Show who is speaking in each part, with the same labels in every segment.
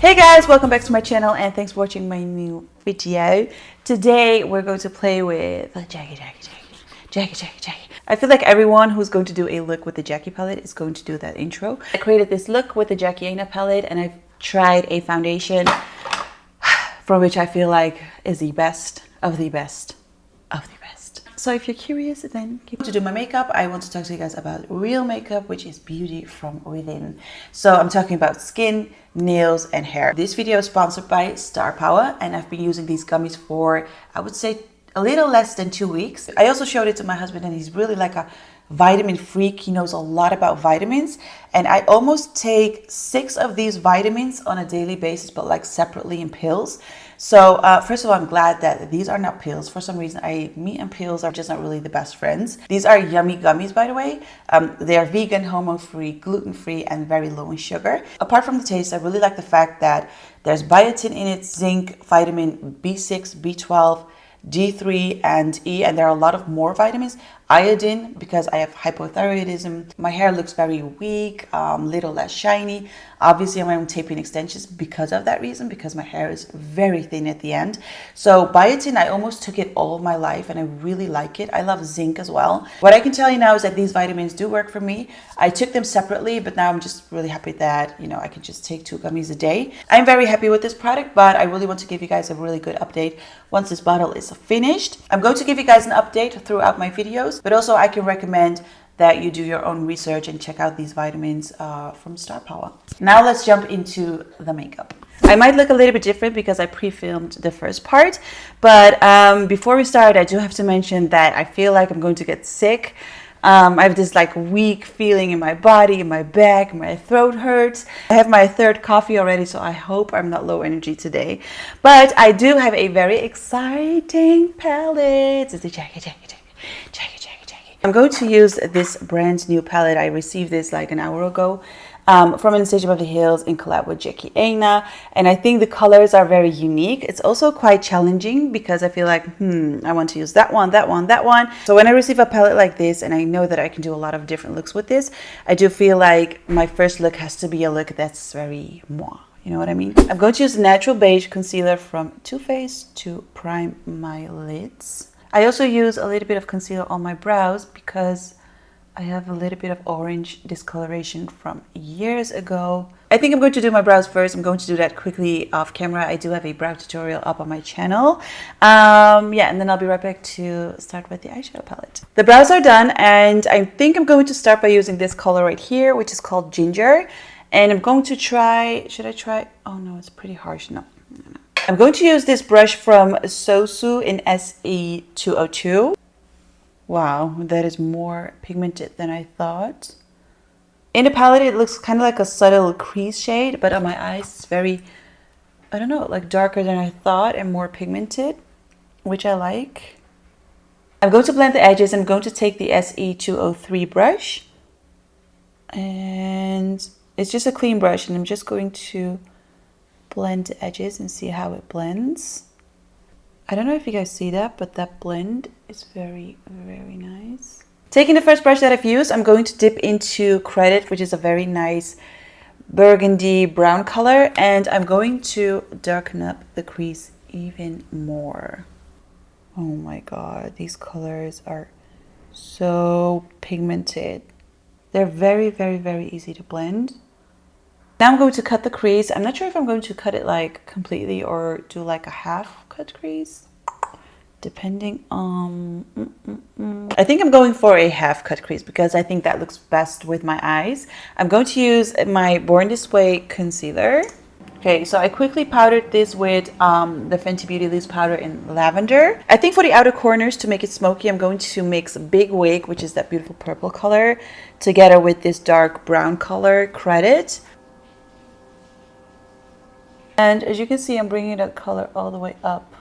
Speaker 1: Hey guys, welcome back to my channel and thanks for watching my new video. Today we're going to play with Jackie. I feel like everyone who's going to do a look with the Jackie palette is going to do that intro. I created this look with the Jackie Aina palette and I've tried a foundation from which I feel like is the best of the best of the best. So if you're curious, then keep to do my makeup. I want to talk to you guys about real makeup, which is beauty from within. So I'm talking about skin, nails, and hair. This video is sponsored by Star Power, and I've been using these gummies for, I would say, a little less than 2 weeks. I also showed it to my husband, and he's really like a vitamin freak. He knows a lot about vitamins, and I almost take 6 of these vitamins on a daily basis, but like separately in pills. So first of all, I'm glad that these are not pills. For some reason, meat and pills are just not really the best friends. These are yummy gummies, by the way. They are vegan, hormone-free, gluten-free, and very low in sugar. Apart from the taste, I really like the fact that there's biotin in it, zinc, vitamin B6, B12, D3 and E, and there are a lot of more vitamins. Iodine, because I have hypothyroidism. My hair looks very weak, little less shiny. Obviously I'm wearing tape-in extensions because of that reason, because my hair is very thin at the end. So biotin, I almost took it all of my life and I really like it. I love zinc as well. What I can tell you now is that these vitamins do work for me. I took them separately, but now I'm just really happy that, you know, I can just take 2 gummies a day. I'm very happy with this product, but I really want to give you guys a really good update once this bottle is finished. I'm going to give you guys an update throughout my videos, but also I can recommend that you do your own research and check out these vitamins from Star Power. Now let's jump into the makeup. I might look a little bit different because I pre-filmed the first part, but before we start, I do have to mention that I feel like I'm going to get sick. I have this like weak feeling in my body, in my back, my throat hurts. I have my 3rd coffee already, so I hope I'm not low energy today. But I do have a very exciting palette. It's the Jackie. I'm going to use this brand new palette. I received this like an hour ago from Anastasia Beverly Hills in collab with Jackie Aina, and I think the colors are very unique. It's also quite challenging because I feel like I want to use that one. So when I receive a palette like this and I know that I can do a lot of different looks with this, I do feel like my first look has to be a look that's very moi. You know what I mean? I'm going to use the Natural Beige concealer from Too Faced to prime my lids. I also use a little bit of concealer on my brows because I have a little bit of orange discoloration from years ago. I think I'm going to do my brows first. I'm going to do that quickly off camera. I do have a brow tutorial up on my channel. Yeah, and then I'll be right back to start with the eyeshadow palette. The brows are done, and I think I'm going to start by using this color right here, which is called Ginger. And I'm going to try, should I try? Oh no, it's pretty harsh. No. I'm going to use this brush from Sosu in SE202. Wow, that is more pigmented than I thought. In the palette, it looks kind of like a subtle crease shade, but on my eyes, it's very, I don't know, like darker than I thought and more pigmented, which I like. I'm going to blend the edges. I'm going to take the SE203 brush, and it's just a clean brush, and I'm just going to blend the edges and see how it blends. I don't know if you guys see that, but that blend is very, very nice. Taking the first brush that I've used, I'm going to dip into Credit, which is a very nice burgundy brown color, and I'm going to darken up the crease even more. Oh my god, these colors are so pigmented. They're very, very, very easy to blend. Now I'm going to cut the crease. I'm not sure if I'm going to cut it like completely or do like a half cut crease, depending on... I think I'm going for a half cut crease because I think that looks best with my eyes. I'm going to use my Born This Way concealer. Okay, so I quickly powdered this with the Fenty Beauty Loose powder in lavender. I think for the outer corners, to make it smoky, I'm going to mix Big Wig, which is that beautiful purple color, together with this dark brown color, Credit. And as you can see, I'm bringing that color all the way up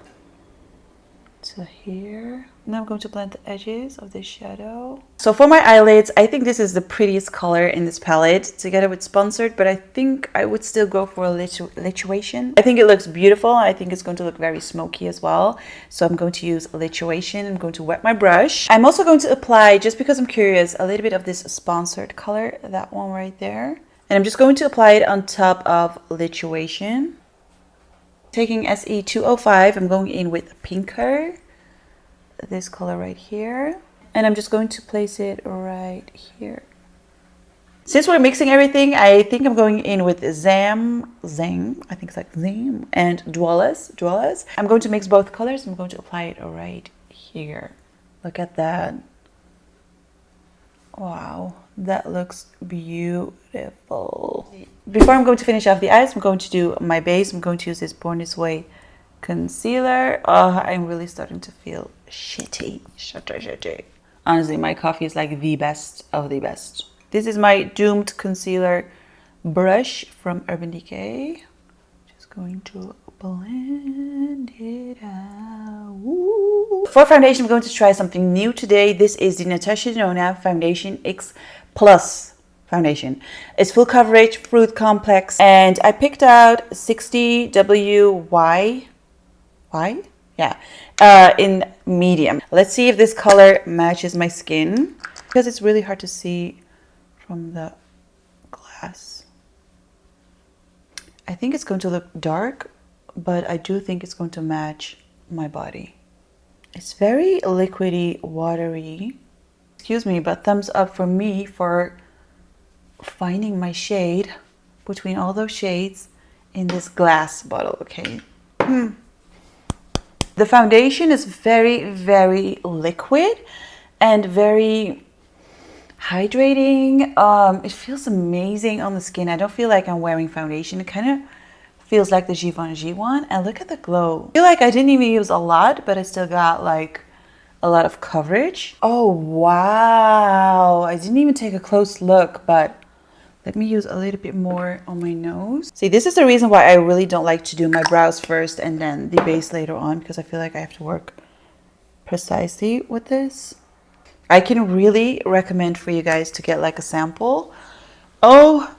Speaker 1: to here. Now I'm going to blend the edges of this shadow. So for my eyelids, I think this is the prettiest color in this palette, together with Sponsored, but I think I would still go for a Lituation. I think it looks beautiful. I think it's going to look very smoky as well. So I'm going to use Lituation. I'm going to wet my brush. I'm also going to apply, just because I'm curious, a little bit of this Sponsored color, that one right there. And I'm just going to apply it on top of Lituation. Taking SE205, I'm going in with Pinker, this color right here. And I'm just going to place it right here. Since we're mixing everything, I think I'm going in with Zam, I think it's like Zam, and Dwellers. I'm going to mix both colors. I'm going to apply it right here. Look at that. Wow, that looks beautiful. Before I'm going to finish off the eyes, I'm going to do my base. I'm going to use this Born This Way concealer. I'm really starting to feel shitty. Honestly, my coffee is like the best of the best. This is my Doomed concealer brush from Urban Decay. Just going to blend it out. Woo. For foundation, I'm going to try something new today. This is the Natasha Denona Foundation X Plus foundation. It's full coverage, fruit complex, and I picked out 60WY. Yeah, in medium. Let's see if this color matches my skin, because it's really hard to see from the glass. I think it's going to look dark, but I do think it's going to match my body. It's very liquidy, watery. Excuse me, but thumbs up for me for finding my shade between all those shades in this glass bottle, okay? The foundation is very, very liquid and very hydrating. It feels amazing on the skin. I don't feel like I'm wearing foundation. It kind of feels like the Givenchy one. And look at the glow. I feel like I didn't even use a lot, but I still got like a lot of coverage. Oh, wow. I didn't even take a close look, but let me use a little bit more on my nose. See, this is the reason why I really don't like to do my brows first and then the base later on, because I feel like I have to work precisely with this. I can really recommend for you guys to get like a sample. Oh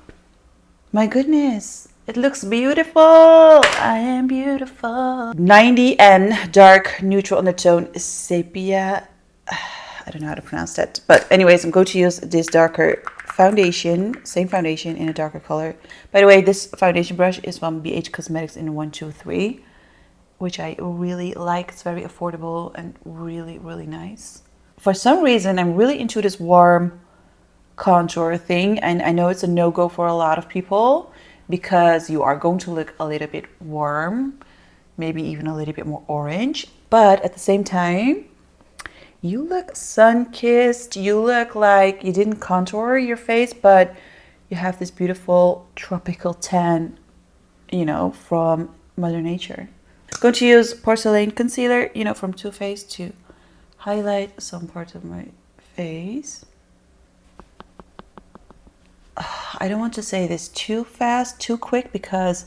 Speaker 1: my goodness, it looks beautiful. I am beautiful. 90N dark neutral undertone sepia. I don't know how to pronounce that, but anyways, I'm going to use this darker foundation, same foundation in a darker color. By the way, this foundation brush is from BH Cosmetics in 123, which I really like. It's very affordable and really, really nice. For some reason, I'm really into this warm contour thing, and I know it's a no-go for a lot of people because you are going to look a little bit warm, maybe even a little bit more orange, but at the same time, you look sun-kissed. You look like you didn't contour your face, but you have this beautiful tropical tan, you know, from Mother Nature. I'm going to use Porcelain Concealer, you know, from Too Faced to highlight some parts of my face. I don't want to say this too fast, too quick, because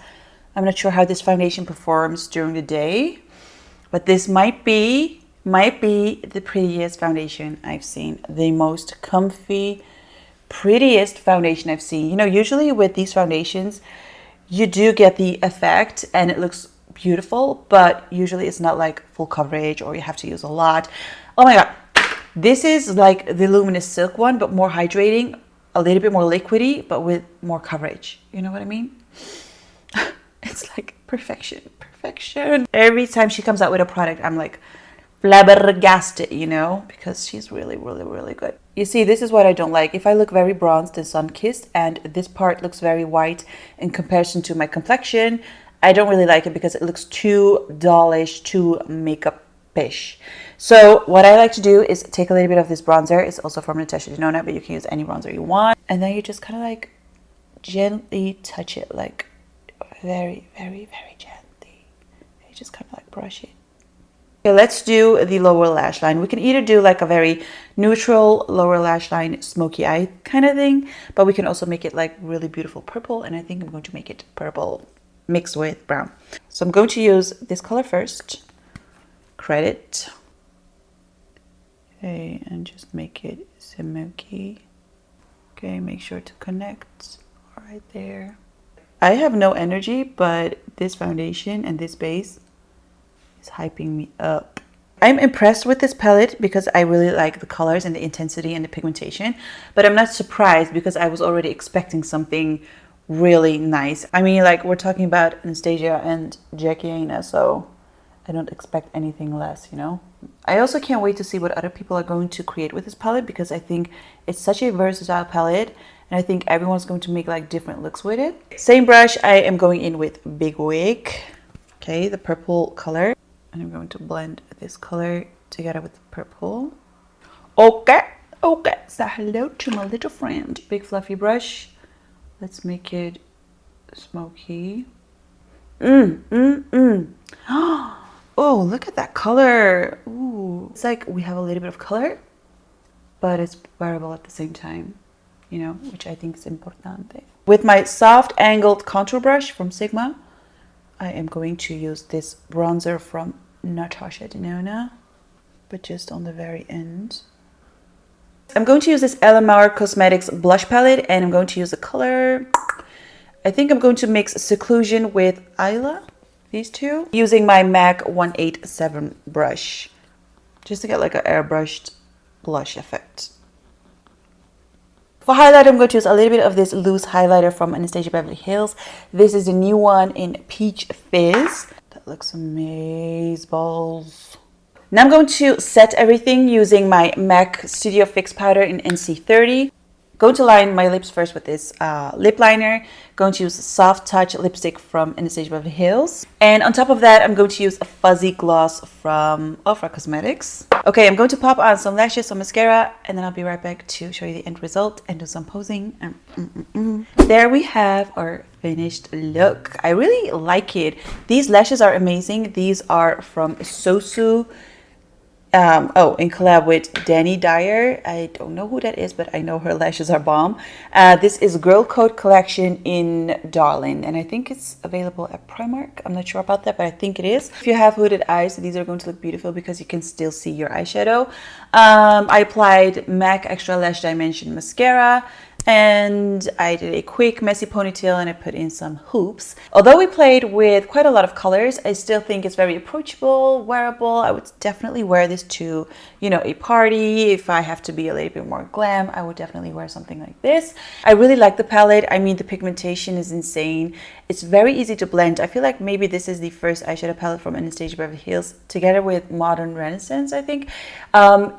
Speaker 1: I'm not sure how this foundation performs during the day, but this might be the prettiest foundation I've seen. The most comfy, prettiest foundation I've seen. You know, usually with these foundations, you do get the effect and it looks beautiful, but usually it's not like full coverage or you have to use a lot. Oh my God. This is like the Luminous Silk one, but more hydrating, a little bit more liquidy, but with more coverage. You know what I mean? It's like perfection, perfection. Every time she comes out with a product, I'm like, flabbergasted, you know, because she's really, really, really good. You see, this is what I don't like. If I look very bronzed and sun-kissed and this part looks very white in comparison to my complexion, I don't really like it because it looks too dollish, too makeup-ish. So what I like to do is take a little bit of this bronzer. It's also from Natasha Denona, but you can use any bronzer you want. And then you just kind of like gently touch it, like very, very, very gently. You just kind of like brush it. Okay, let's do the lower lash line. We can either do like a very neutral lower lash line, smoky eye kind of thing, but we can also make it like really beautiful purple. And I think I'm going to make it purple mixed with brown. So I'm going to use this color first, Credit. Okay, and just make it smoky. Okay, make sure to connect right there. I have no energy, but this foundation and this base is hyping me up. I'm impressed with this palette because I really like the colors and the intensity and the pigmentation, but I'm not surprised because I was already expecting something really nice. I mean, like, we're talking about Anastasia and Jackie Aina, so I don't expect anything less, you know? I also can't wait to see what other people are going to create with this palette because I think it's such a versatile palette and I think everyone's going to make like different looks with it. Same brush, I am going in with Big Wig, okay, the purple color. And I'm going to blend this color together with the purple. Okay, say hello to my little friend. Big fluffy brush. Let's make it smoky. Oh, look at that color. Ooh, it's like we have a little bit of color, but it's wearable at the same time, you know, which I think is importante. With my soft angled contour brush from Sigma, I am going to use this bronzer from Natasha Denona, but just on the very end. I'm going to use this LMR Cosmetics blush palette and I'm going to use the color. I think I'm going to mix Seclusion with Isla, these two, using my MAC 187 brush, just to get like an airbrushed blush effect. For highlight, I'm going to use a little bit of this loose highlighter from Anastasia Beverly Hills. This is the new one in Peach Fizz. That looks amazeballs. Now I'm going to set everything using my MAC Studio Fix powder in NC30. Going to line my lips first with this lip liner. Going to use Soft Touch lipstick from Anastasia Beverly Hills. And on top of that, I'm going to use a fuzzy gloss from Ofra Cosmetics. Okay, I'm going to pop on some lashes, some mascara, and then I'll be right back to show you the end result and do some posing. There we have our finished look. I really like it. These lashes are amazing. These are from Sosu. In collab with Danny Dyer. I don't know who that is, but I know her lashes are bomb. This is Girl Code collection in Darling, and I think it's available at Primark. I'm not sure about that, but I think it is. If you have hooded eyes, these are going to look beautiful because you can still see your eyeshadow. I applied MAC Extra Lash Dimension mascara, and I did a quick messy ponytail and I put in some hoops. Although we played with quite a lot of colors, I still think it's very approachable, wearable. I would definitely wear this to, you know, a party. If I have to be a little bit more glam, I would definitely wear something like this. I really like the palette. I mean, the pigmentation is insane. It's very easy to blend. I feel like maybe this is the first eyeshadow palette from Anastasia Beverly Hills, together with Modern Renaissance, I think.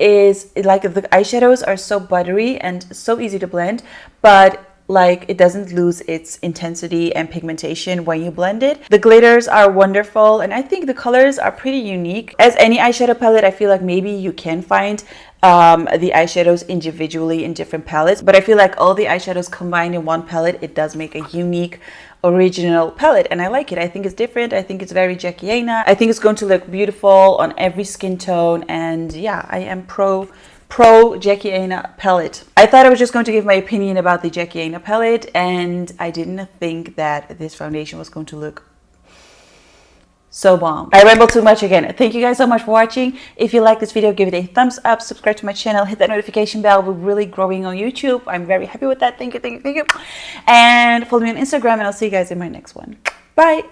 Speaker 1: Is like the eyeshadows are so buttery and so easy to blend, but like it doesn't lose its intensity and pigmentation when you blend it. The glitters are wonderful and I think the colors are pretty unique. As any eyeshadow palette, I feel like maybe you can find the eyeshadows individually in different palettes, but I feel like all the eyeshadows combined in one palette, it does make a unique original palette, and I like it. I think it's different. I think it's very Jackie Aina. I think it's going to look beautiful on every skin tone, and yeah, I am pro Jackie Aina palette. I thought I was just going to give my opinion about the Jackie Aina palette, and I didn't think that this foundation was going to look so bomb. I rambled too much again. Thank you guys so much for watching. If you like this video, give it a thumbs up, subscribe to my channel, hit that notification bell. We're really growing on YouTube. I'm very happy with that. Thank you. And follow me on Instagram, and I'll see you guys in my next one. Bye.